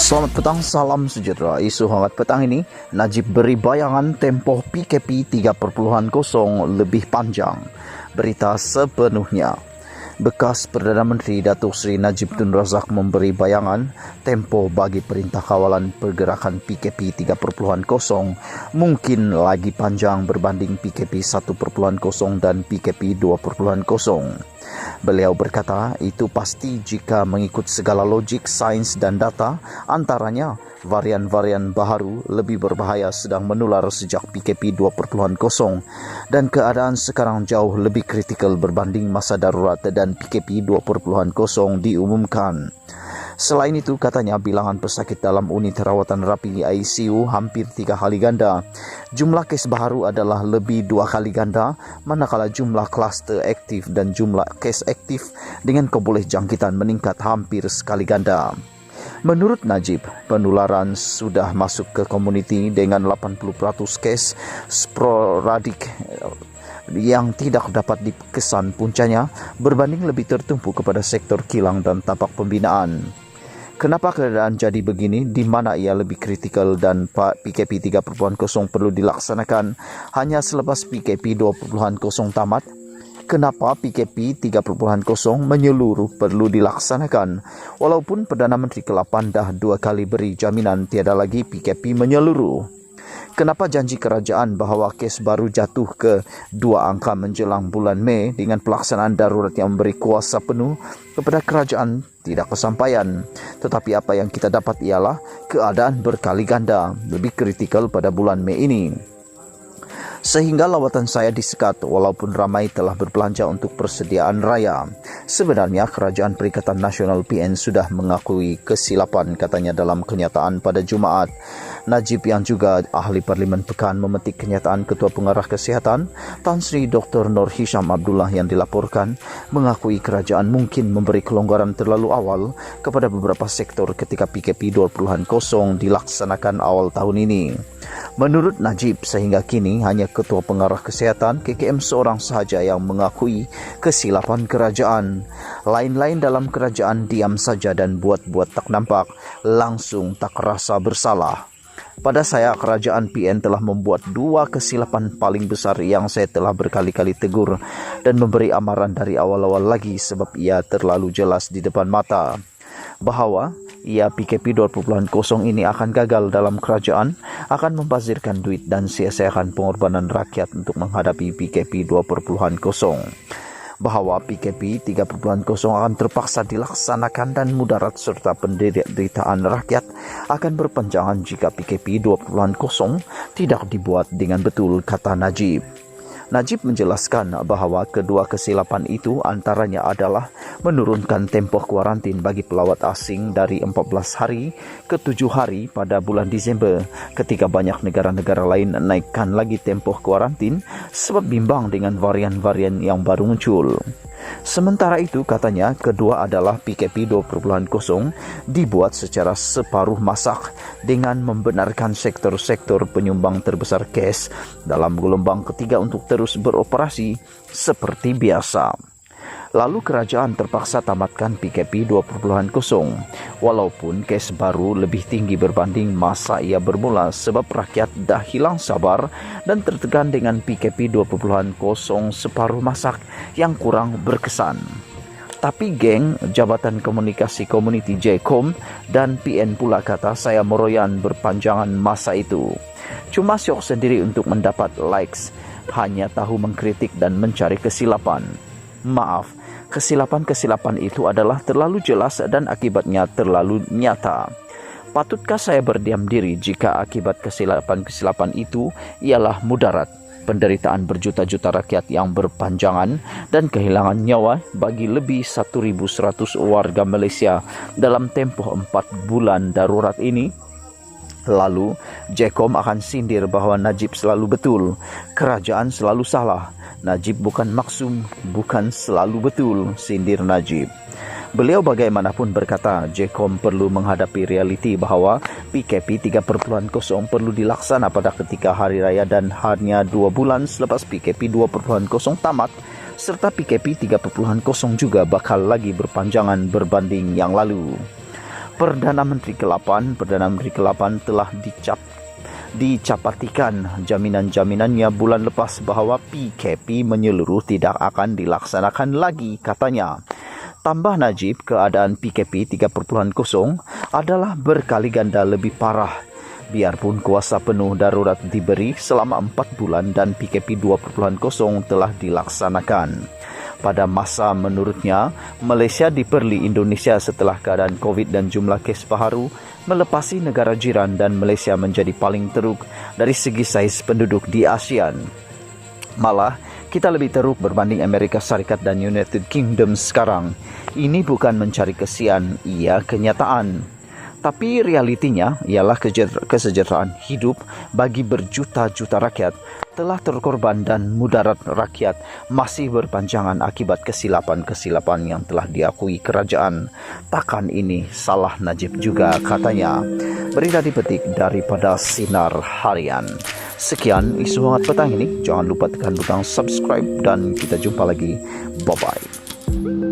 Selamat petang, salam sejahtera. Isu hangat petang ini, Najib beri bayangan tempoh PKP 3.0 lebih panjang. Berita sepenuhnya. Bekas Perdana Menteri Datuk Seri Najib Tun Razak memberi bayangan tempoh bagi Perintah Kawalan Pergerakan PKP 3.0 mungkin lagi panjang berbanding PKP 1.0 dan PKP 2.0. Beliau berkata itu pasti jika mengikut segala logik, sains dan data, antaranya varian-varian baharu lebih berbahaya sedang menular sejak PKP 2.0 dan keadaan sekarang jauh lebih kritikal berbanding masa darurat dan PKP 2.0 diumumkan. Selain itu, katanya bilangan pesakit dalam unit rawatan rapi ICU hampir 3 kali ganda. Jumlah kes baharu adalah lebih 2 kali ganda, manakala jumlah kluster aktif dan jumlah kes aktif dengan keboleh jangkitan meningkat hampir sekali ganda. Menurut Najib, penularan sudah masuk ke komuniti dengan 80% kes sporadik yang tidak dapat dikesan puncanya berbanding lebih tertumpu kepada sektor kilang dan tapak pembinaan. Kenapa keadaan jadi begini, di mana ia lebih kritikal dan PKP 3.0 perlu dilaksanakan hanya selepas PKP 2.0 tamat? Kenapa PKP 3.0 menyeluruh perlu dilaksanakan? Walaupun Perdana Menteri ke-8 dah 2 kali beri jaminan tiada lagi PKP menyeluruh. Kenapa janji kerajaan bahawa kes baru jatuh ke 2 angka menjelang bulan Mei dengan pelaksanaan darurat yang memberi kuasa penuh kepada kerajaan tidak kesampaian? Tetapi apa yang kita dapat ialah keadaan berkali ganda lebih kritikal pada bulan Mei ini. Sehingga lawatan saya disekat walaupun ramai telah berbelanja untuk persediaan raya. Sebenarnya Kerajaan Perikatan Nasional PN sudah mengakui kesilapan, katanya dalam kenyataan pada Jumaat. Najib yang juga ahli Parlimen Pekan memetik kenyataan Ketua Pengarah Kesihatan Tan Sri Dr. Nur Hisham Abdullah yang dilaporkan mengakui kerajaan mungkin memberi kelonggaran terlalu awal kepada beberapa sektor ketika PKP 2.0 dilaksanakan awal tahun ini. Menurut Najib, sehingga kini hanya Ketua Pengarah Kesihatan KKM seorang sahaja yang mengakui kesilapan kerajaan. Lain-lain dalam kerajaan diam saja dan buat-buat tak nampak, langsung tak rasa bersalah. Pada saya, kerajaan PN telah membuat 2 kesilapan paling besar yang saya telah berkali-kali tegur dan memberi amaran dari awal-awal lagi sebab ia terlalu jelas di depan mata. Bahawa PKP 2.0 ini akan gagal dalam kerajaan, akan membazirkan duit dan sia-siakan pengorbanan rakyat untuk menghadapi PKP 2.0. Bahawa PKP 3.0 akan terpaksa dilaksanakan dan mudarat serta penderitaan rakyat akan berpanjangan jika PKP 2.0 tidak dibuat dengan betul, kata Najib. Najib menjelaskan bahawa kedua kesilapan itu antaranya adalah menurunkan tempoh kuarantin bagi pelawat asing dari 14 hari ke 7 hari pada bulan Disember ketika banyak negara-negara lain naikkan lagi tempoh kuarantin sebab bimbang dengan varian-varian yang baru muncul. Sementara itu, katanya, kedua adalah PKP 2.0 dibuat secara separuh masak dengan membenarkan sektor-sektor penyumbang terbesar kes dalam gelombang ketiga untuk terus beroperasi seperti biasa. Lalu kerajaan terpaksa tamatkan PKP 2.0 walaupun kes baru lebih tinggi berbanding masa ia bermula sebab rakyat dah hilang sabar dan tertekan dengan PKP 2.0 separuh masak yang kurang berkesan. Tapi geng Jabatan Komunikasi Komuniti JKOM dan PN pula kata saya meroyan berpanjangan masa itu. Cuma syok sendiri untuk mendapat likes, hanya tahu mengkritik dan mencari kesilapan. Maaf, kesilapan-kesilapan itu adalah terlalu jelas dan akibatnya terlalu nyata. Patutkah saya berdiam diri jika akibat kesilapan-kesilapan itu ialah mudarat, penderitaan berjuta-juta rakyat yang berpanjangan dan kehilangan nyawa bagi lebih 1.100 warga Malaysia dalam tempoh 4 bulan darurat ini? Lalu, JKOM akan sindir bahawa Najib selalu betul, kerajaan selalu salah. Najib bukan maksum, bukan selalu betul, sindir Najib. Beliau bagaimanapun berkata, JKOM perlu menghadapi realiti bahawa PKP 3.0 perlu dilaksana pada ketika hari raya dan hanya 2 bulan selepas PKP 2.0 tamat, serta PKP 3.0 juga bakal lagi berpanjangan berbanding yang lalu. Perdana Menteri ke-8 telah dicapatikan jaminan-jaminannya bulan lepas bahawa PKP menyeluruh tidak akan dilaksanakan lagi, katanya. Tambah Najib, keadaan PKP 3.0 adalah berkali ganda lebih parah. Biarpun kuasa penuh darurat diberi selama 4 bulan dan PKP 2.0 telah dilaksanakan. Pada masa menurutnya, Malaysia diperli Indonesia setelah keadaan COVID dan jumlah kes baharu melepasi negara jiran dan Malaysia menjadi paling teruk dari segi saiz penduduk di ASEAN. Malah, kita lebih teruk berbanding Amerika Syarikat dan United Kingdom sekarang. Ini bukan mencari kesian, ia kenyataan. Tapi realitinya ialah kesejahteraan hidup bagi berjuta-juta rakyat telah terkorban dan mudarat rakyat masih berpanjangan akibat kesilapan-kesilapan yang telah diakui kerajaan. Takkan ini salah Najib juga, katanya. Berita dipetik daripada Sinar Harian. Sekian isu hangat petang ini. Jangan lupa tekan butang subscribe dan kita jumpa lagi. Bye-bye.